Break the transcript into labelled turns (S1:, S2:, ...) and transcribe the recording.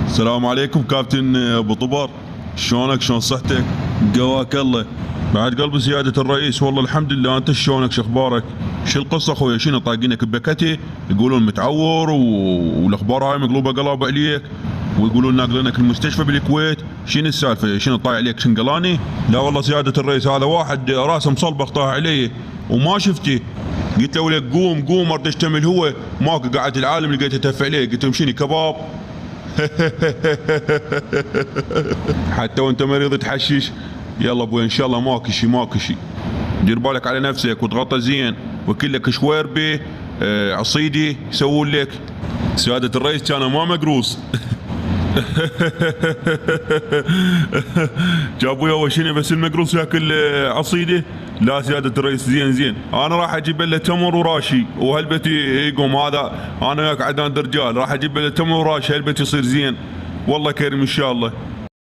S1: السلام عليكم كابتن ابو طبر. شلونك؟ شلون صحتك؟ قواك الله. بعد قلب سيادة الرئيس. والله الحمد لله. انت شلونك؟ شخبارك؟ شو القصة اخويا؟ شنو طاقينك ببكتي؟ يقولون متعور والاخبار هاي مقلوبة قلاب عليك، ويقولون ناقلينك المستشفى بالكويت. شنو السالفة؟ شنو طايح عليك شنقلاني؟ لا والله سيادة الرئيس، هذا واحد راسه مصلبخ طاح علي وما شفتي. قلت له ولك قوم قوم، ارد اشتمل هو ماكو قاعد العالم، لقيته تف عليه. قلت له مشيني كباب. حتى وانت مريض تحشش. يلا ابوي ان شاء الله ماكو شي ماكو شي. دير بالك على نفسك وتغطى زين، وكلك شويربي عصيدي يسوون لك. سيادة الرئيس كان ما مقروص. جابوا اول شنو بس المقروص ياكل عصيده؟ لا سيادة الرئيس زين زين. انا راح اجيب له تمر وراشي وهالبيت يقوم. هذا انا وياك عدنان رجال، راح اجيب له تمر وراشي هالبيت يصير زين. والله كريم ان شاء الله.